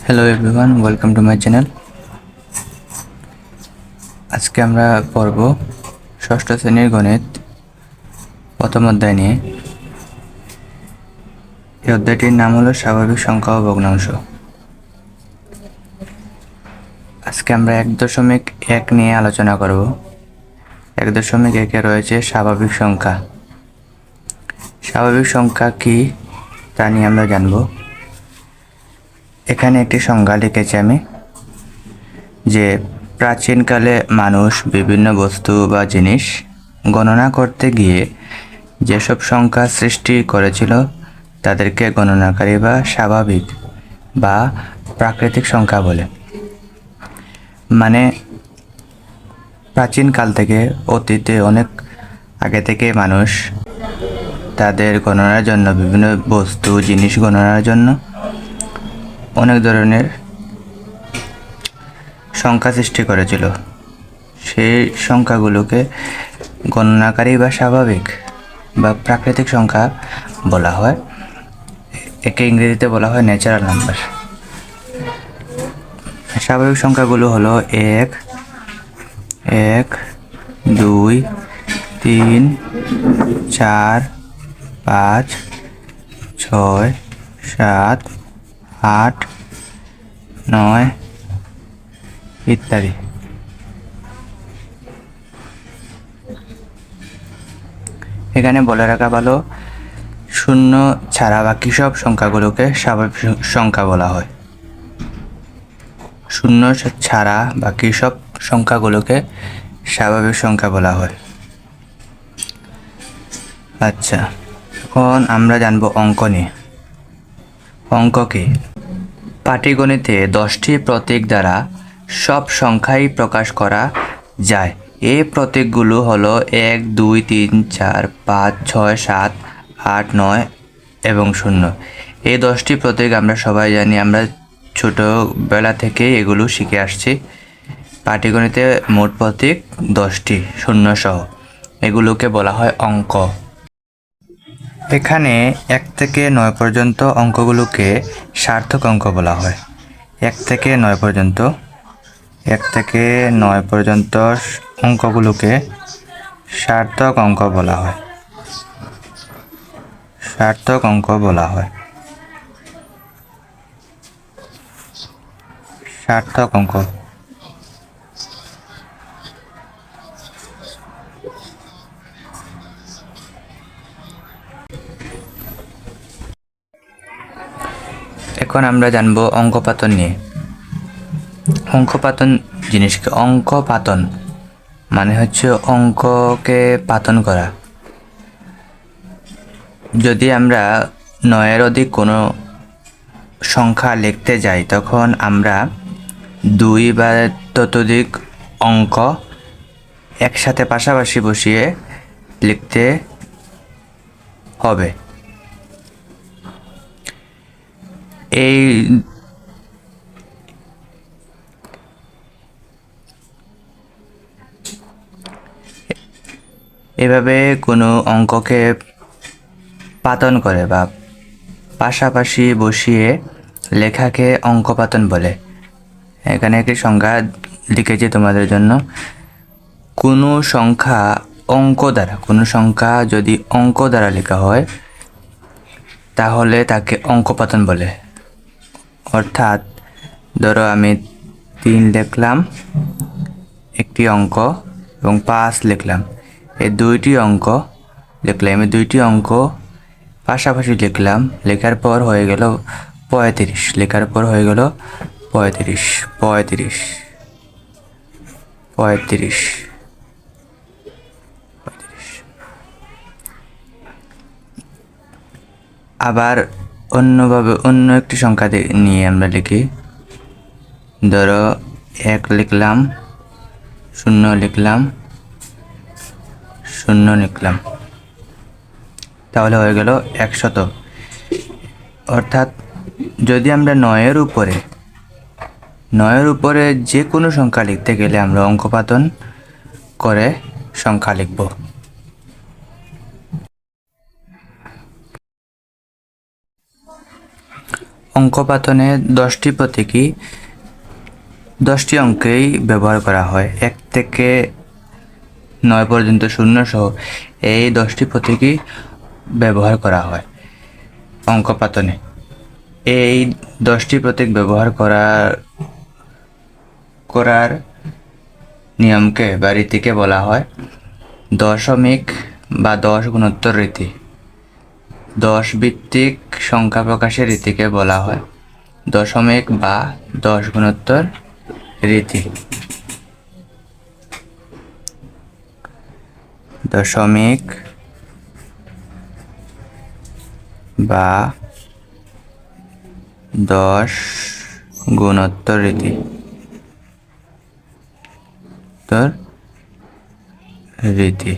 Hello everyone, welcome to my channel. আজকে আমরা পড়ব ষষ্ঠ শ্রেণীর গণিত প্রথম অধ্যায় নিয়ে। এই অধ্যায়টির নাম হলো স্বাভাবিক সংখ্যা ও ভগ্নাংশ। আজকে আমরা 1.1 নিয়ে আলোচনা করব। 1.1-এ রয়েছে স্বাভাবিক সংখ্যা। স্বাভাবিক সংখ্যা কি তা নিয়ে আমরা জানব। এখানে একটি সংজ্ঞা লিখেছি আমি, যে প্রাচীনকালে মানুষ বিভিন্ন বস্তু বা জিনিস গণনা করতে গিয়ে যেসব সংখ্যা সৃষ্টি করেছিল তাদেরকে গণনাকারী বা স্বাভাবিক বা প্রাকৃতিক সংখ্যা বলে। মানে প্রাচীনকাল থেকে, অতীতে অনেক আগে থেকে মানুষ তাদের গণনার জন্য, বিভিন্ন বস্তু জিনিস গণনার জন্য অনেক ধরনের সংখ্যা সৃষ্টি করেছিল। সেই সংখ্যাগুলোকে গণনাকারী বা স্বাভাবিক বা প্রাকৃতিক সংখ্যা বলা হয়। একে ইংরেজিতে বলা হয় ন্যাচারাল নাম্বার। স্বাভাবিক সংখ্যাগুলো হলো 1, 2, 3, 4, 5, 6, 7, 8, 9 ইত্যাদি। এখানে বলে রাখা ভালো, শূন্য ছাড়া বাকি সব সংখ্যাগুলোকে স্বাভাবিক সংখ্যা বলা হয়। শূন্য ছাড়া বাকি সব সংখ্যাগুলোকে স্বাভাবিক সংখ্যা বলা হয়। আচ্ছা, এখন আমরা জানবো অঙ্ক নিয়ে। অঙ্ক কি? পাটিগণিতে 10টি প্রতীক দ্বারা সব সংখ্যাই প্রকাশ করা যায়। এই প্রতীকগুলো হলো 1, 2, 3, 4, 5, 6, 7, 8, 9 এবং 0। এই 10টি প্রতীক আমরা সবাই জানি, আমরা ছোটবেলা থেকেই এগুলো শিখে আসছি। পাটিগণিতে মোট প্রতীক 10টি, 0 সহ। এগুলোকে বলা হয় অঙ্ক। এখানে 1 থেকে 9 পর্যন্ত অঙ্কগুলোকে সার্থক অঙ্ক বলা হয়। 1 থেকে 9 পর্যন্ত, 1 থেকে 9 পর্যন্ত অঙ্কগুলোকে সার্থক অঙ্ক বলা হয়। সার্থক অঙ্ক বলা হয়। সার্থক অঙ্ক। এখন আমরা জানবো অঙ্কপাতন নিয়ে। অঙ্কপাতন জিনিসকে, অঙ্কপাতন মানে হচ্ছে অঙ্ককে পাতন করা। যদি আমরা 9-এর অধিক কোনো সংখ্যা লিখতে যাই, তখন আমরা 2 বা ততোধিক অঙ্ক একসাথে পাশাপাশি বসিয়ে লিখতে হবে। এভাবে কোনো অঙ্ককে পাতন করে বা পাশাপাশি বসিয়ে লেখাকে অঙ্কপাতন বলে। এখানে একটি সংজ্ঞা লিখেছি তোমাদের জন্য। কোনো সংখ্যা অঙ্ক দ্বারা, কোনো সংখ্যা যদি অঙ্ক দ্বারা লেখা হয় তাহলে তাকে অঙ্কপাতন বলে। অর্থাৎ ধরো আমি 3 লিখলাম একটি অঙ্ক এবং 5 লিখলাম, এই দুইটি অঙ্ক লিখলাম, এই দুইটি অঙ্ক পাশাপাশি লিখলাম, লেখার পর হয়ে গেল 35, লেখার পর হয়ে গেল 35, 35, 35, 35। আবার অন্যভাবে অন্য একটি সংখ্যা নিয়ে আমরা লিখি। ধরো 1 লিখলাম, 0 লিখলাম, 0 লিখলাম, তাহলে হয়ে গেল 100। অর্থাৎ যদি আমরা 9-এর উপরে যে কোনো সংখ্যা লিখতে গেলে আমরা অঙ্কপাতন করে সংখ্যা লিখব। অঙ্কপাতনে 10টি প্রতীকী 10টি অঙ্কেই ব্যবহার করা হয়। 1 থেকে 9 পর্যন্ত শূন্য সহ এই 10টি প্রতীকই ব্যবহার করা হয় অঙ্কপাতনে। এই 10টি প্রতীক ব্যবহার করার নিয়মকে বা রীতিকে বলা হয় দশমিক বা 10 গুণোত্তর রীতি। 10 ভিত্তিক সংখ্যা প্রকাশের রীতিকে বলা হয় দশমিক বা 10 গুণোত্তর রীতি। দশমিক বা 10 গুণোত্তর রীতি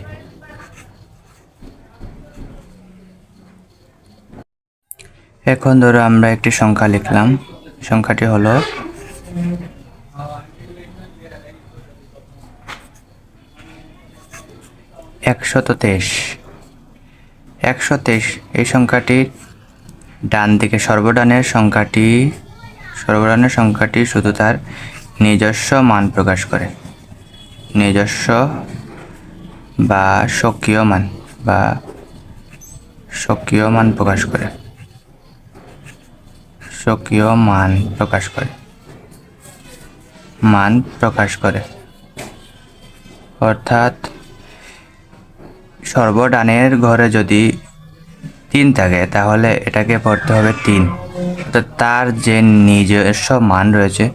এখন ধরো আমরা একটি সংখ্যা লিখলাম। সংখ্যাটি হলো 123। 123 এই সংখ্যাটির ডান দিকে সর্বডানের সংখ্যাটি শুধু তার নিজস্ব মান প্রকাশ করে। নিজস্ব বা স্বকীয় মান প্রকাশ করে। অর্থাৎ সর্বডানের ঘরে যদি 3 থাকে তাহলে এটাকে পড়তে হবে 3, অর্থাৎ তার যে নিজস্ব মান রয়েছে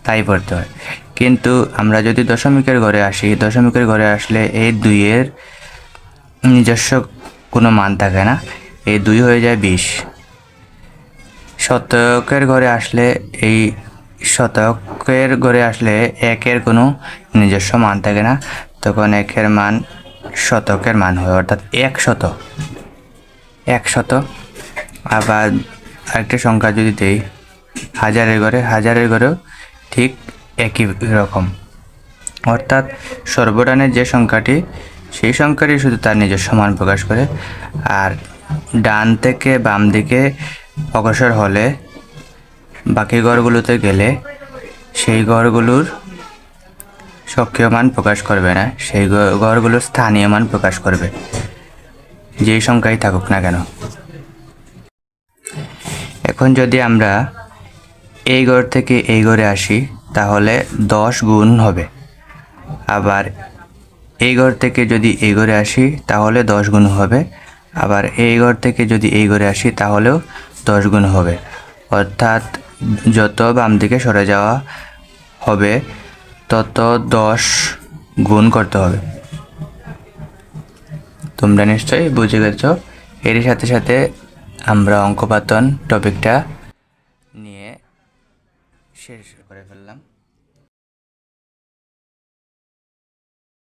তাই পড়তে হয়। কিন্তু আমরা যদি দশমিকের ঘরে আসলে এই 2-এর নিজস্ব কোনো মান থাকে না, এই 2 হয়ে যায় 20। শতকের ঘরে আসলে 1-এর কোনো নিজস্ব মান থাকে না, তখন 1-এর মান শতকের মান হয়, অর্থাৎ 100। আবার আরেকটা সংখ্যা যদি দেই হাজারের ঘরেও ঠিক একই রকম, অর্থাৎ সর্বডানের যে সংখ্যাটি সেই সংখ্যাটি শুধু তার নিজস্ব মান প্রকাশ করে। আর ডান থেকে বাম দিকে অগ্রসর হলে বাকি ঘরগুলোতে গেলে সেই ঘরগুলোর স্বকীয় মান প্রকাশ করবে না, সেই ঘরগুলোর স্থানীয় মান প্রকাশ করবে, যেই সংখ্যাই থাকুক না কেন। এখন যদি আমরা এই ঘর থেকে এই ঘরে আসি তাহলে 10 গুণ হবে। আবার এই ঘর থেকে যদি এই ঘরে আসি তাহলে 10 গুণ হবে। আবার এই ঘর থেকে যদি এই ঘরে আসি তাহলেও 10 গুণ হবে। অর্থাৎ যত বাম দিকে সরে যাওয়া হবে তত 10 গুণ করতে হবে। তোমরা নিশ্চয়ই বুঝে গেছ। এরই সাথে সাথে আমরা অঙ্কপাতন টপিকটা নিয়ে শেষ করে ফেললাম।